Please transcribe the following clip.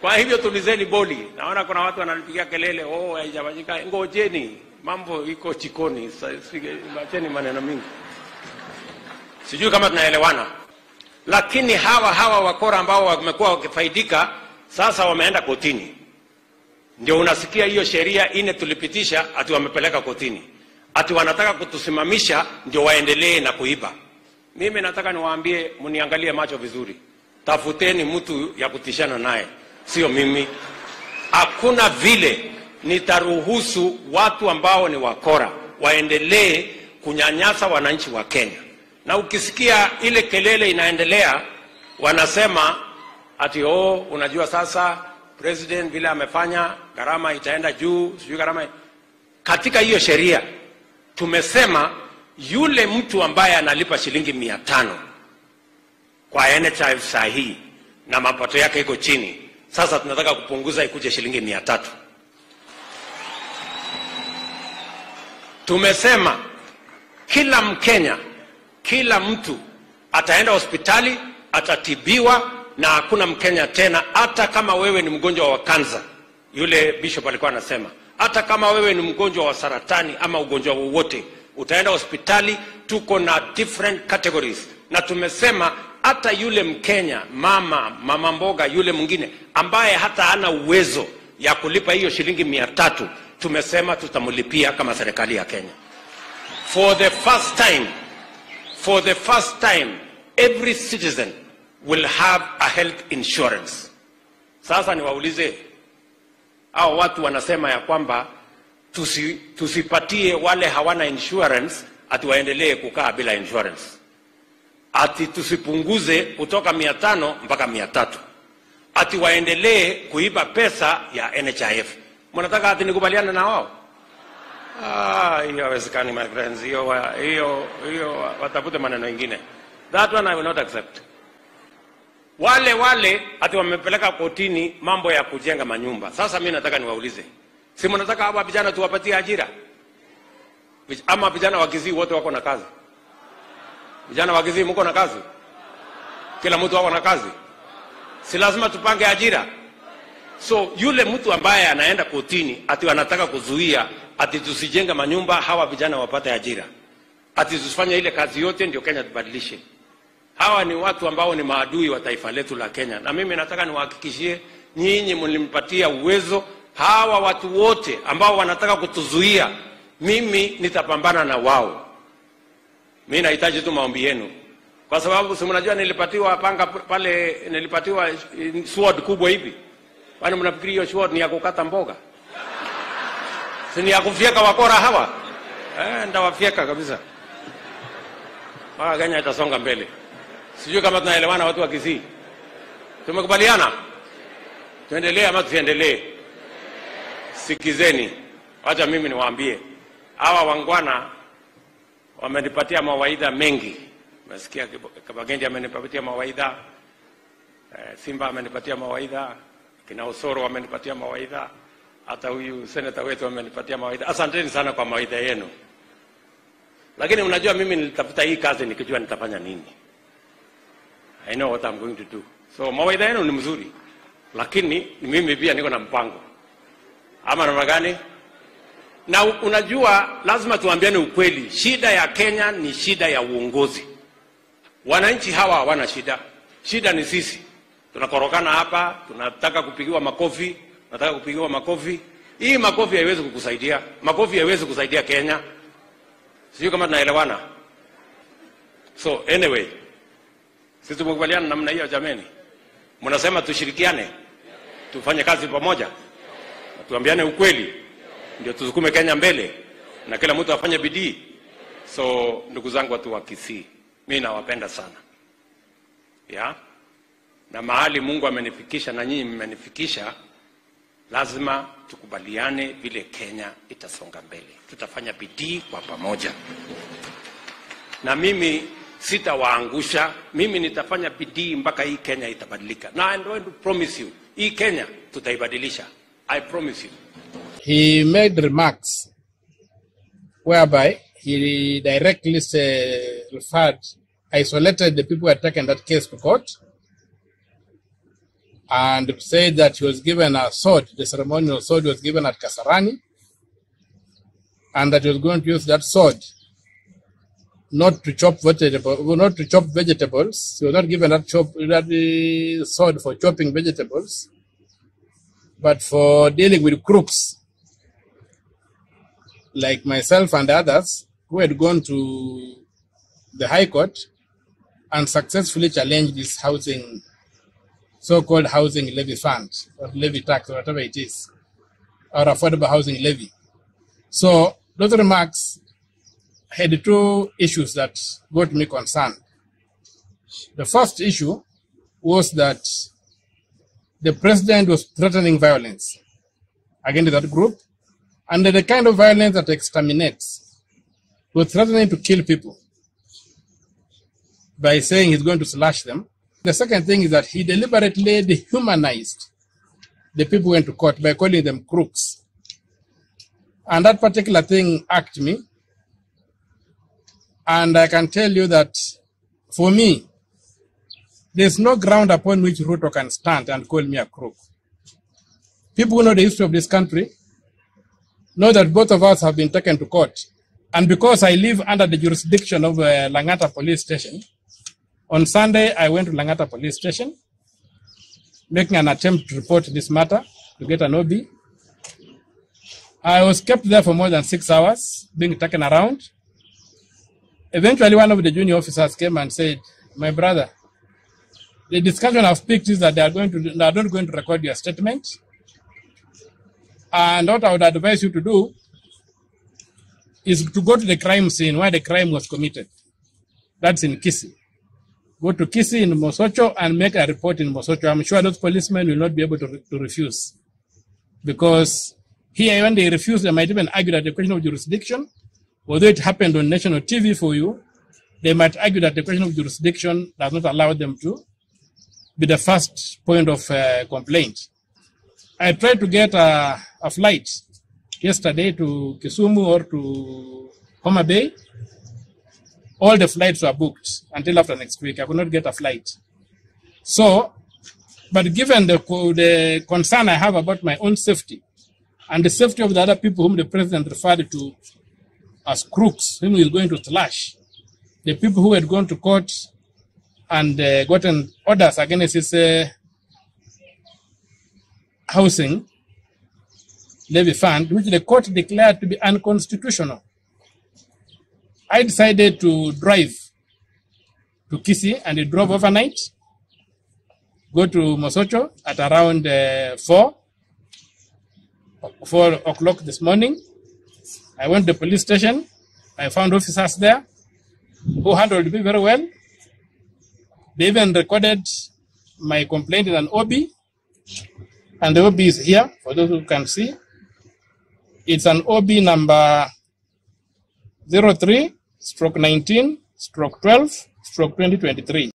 Kwa hivyo tulizeni boli. Naona kuna watu wananipigia kelele, oh haijafanyika. Ngojeni, mambo iko chikoni. Acheni maneno mingi. Sijui kama tunaelewana. Lakini hawa wakora ambao wamekuwa wakifaidika sasa wameenda kotini. Ndio unasikia hiyo sheria ine tulipitisha ati wamepeleka kotini. Ati wanataka kutusimamisha ndio waendelee na kuiba. Mimi nataka niwaambie mniangalie macho vizuri. Tafuteni mtu ya kutishana naye, sio mimi. Hakuna vile nitaruhusu watu ambao ni wakora waendelee kunyanyasa wananchi wa Kenya. Na ukisikia ile kelele inaendelea, wanasema ati unajua sasa president vile amefanya gharama itaenda juu, sijui gharama. Katika hiyo sheria tumesema yule mtu ambaye analipa shilingi 500 kwa NHIF sahihi na mapato yake iko chini, sasa tunataka kupunguza ikuje shilingi 300. Tumesema kila Mkenya, kila mtu ataenda hospitali, atatibiwa, na hakuna Mkenya tena, hata kama wewe ni mgonjwa wa kansa, yule bishop alikuwa anasema, hata kama wewe ni mgonjwa wa saratani ama ugonjwa wowote, utaenda hospitali. Tuko na different categories. Na tumesema hata yule Mkenya, mama mboga, yule mwingine ambaye hata hana uwezo ya kulipa hiyo shilingi 300, tumesema tutamlipia kama serikali ya Kenya. For the first time, every citizen will have a health insurance. Sasa niwaulize, hao watu wanasema ya kwamba tusipatie wale hawana insurance ati waendelee kukaa bila insurance. Ati tusipunguze kutoka 500 mpaka 300. Ati waendelee kuiba pesa ya NHIF. Mnataka ati nikubaliane na wao? Hiyo haiwezekani my friends. Hiyo watafute maneno mengine. That one I will not accept. Wale ati wamepeleka kotini mambo ya kujenga manyumba. Sasa mimi nataka niwaulize, si mnataka hapa vijana tuwapatie ajira? Ama vijana wa Kisii wote wako na kazi? Vijana wa Kisii mko na kazi? Kila mtu wako na kazi? Si lazima tupange ajira? So yule mtu ambaye anaenda kotini ati anataka kuzuia ati tusijenga manyumba, hawa vijana wapate ajira, ati tusifanye ile kazi yote ndio Kenya tubadilishe. Hawa ni watu ambao ni maadui wa taifa letu la Kenya. Na mimi nataka niwahakikishie nyinyi mlimpatia uwezo hawa watu wote ambao wanataka kutuzuia, mimi nitapambana na wao. Mimi nahitaji tu maombi yenu. Kwa sababu si mnajua nilipatiwa panga pale, nilipatiwa sword kubwa hivi. Kwani mnafikiri hiyo sword ni ya kukata mboga? Si ni ya kufyeka wakora hawa? Ndawafyeka kabisa. Kenya itasonga mbele. Sijui kama tunaelewana watu wa Kisii. Tumekubaliana? Tuendelee ama tusiendelee? Sikizeni. Wacha mimi niwaambie. Hawa wangwana wamenipatia mawaidha mengi. Nasikia Kabagendi amenipatia mawaidha. Simba amenipatia mawaidha. Kina Osoro amenipatia mawaidha. Hata huyu senator wetu amenipatia mawaidha. Asanteni sana kwa mawaidha yenu. Lakini unajua mimi nilitafuta hii kazi nikijua nitafanya nini. I know what I'm going to do. So mawaidha yenu ni mzuri. Lakini mimi pia niko na mpango. Ama namna gani? Na unajua lazima tuambiane ukweli. Shida ya Kenya ni shida ya uongozi. Wananchi hawa hawana shida. Shida ni sisi. Tunakorokana hapa, tunataka kupigiwa makofi, nataka kupigiwa makofi. Hii makofi haiwezi kukusaidia. Makofi haiwezi kusaidia Kenya. Sio kama tunaelewana. So anyway, sisi tumekubaliana namna hiyo jameni. Mnasema tushirikiane. Tufanye kazi pamoja. Tuambiane ukweli. Ndio tusukume Kenya mbele na kila mtu afanye bidii. So ndugu zangu watu wa Kisii, mimi nawapenda sana. Na mahali Mungu amenifikisha na nyinyi mmenifikisha, lazima tukubaliane vile Kenya itasonga mbele. Tutafanya bidii kwa pamoja. Na mimi sitawaangusha, mimi nitafanya bidii mpaka hii Kenya itabadilika. Na I'm going to promise you, hii Kenya tutaibadilisha. I promise you. He made remarks whereby he directly isolated the people who had taken that case to court and said that he was given a sword, the ceremonial sword was given at Kasarani, and that he was going to use that sword not to chop vegetables. He was not given that sword for chopping vegetables, but for dealing with crooks like myself and others who had gone to the High Court and successfully challenged this housing, so-called housing levy fund, or levy tax, or whatever it is, or affordable housing levy. So those remarks had two issues that got me concerned. The first issue was that the president was threatening violence against that group, and the kind of violence that exterminates. He was threatening to kill people by saying he's going to slash them. The second thing is that he deliberately dehumanized the people who went to court by calling them crooks. And that particular thing irked me. And I can tell you that, for me, there's no ground upon which Ruto can stand and call me a crook. People who know the history of this country know that both of us have been taken to court. And because I live under the jurisdiction of Langata Police Station, on Sunday I went to Langata Police Station, making an attempt to report this matter, to get an OB. I was kept there for more than 6 hours, being taken around. Eventually, one of the junior officers came and said, "My brother, the discussion I've picked is that they are not going to record your statement. And what I would advise you to do is to go to the crime scene where the crime was committed. That's in Kisii. Go to Kisii in Mosocho and make a report in Mosocho. I'm sure those policemen will not be able to refuse. Because here, when they refuse, they might even argue that the question of jurisdiction, although it happened on national TV for you, they might argue that the question of jurisdiction does not allow them to be the first point of complaint." I tried to get a flight yesterday to Kisumu or to Homa Bay. All the flights were booked until after next week. I could not get a flight. So, but given the concern I have about my own safety and the safety of the other people whom the president referred to as crooks, whom he is going to slash, the people who had gone to court and gotten orders against his housing levy fund, which the court declared to be unconstitutional, I decided to drive to Kisii, and I drove overnight, go to Mosocho at around 4 o'clock this morning. I went to the police station. I found officers there who handled me very well. They even recorded my complaint in an OB, and the OB is here for those who can see. It's an OB number 03/19/12/2023.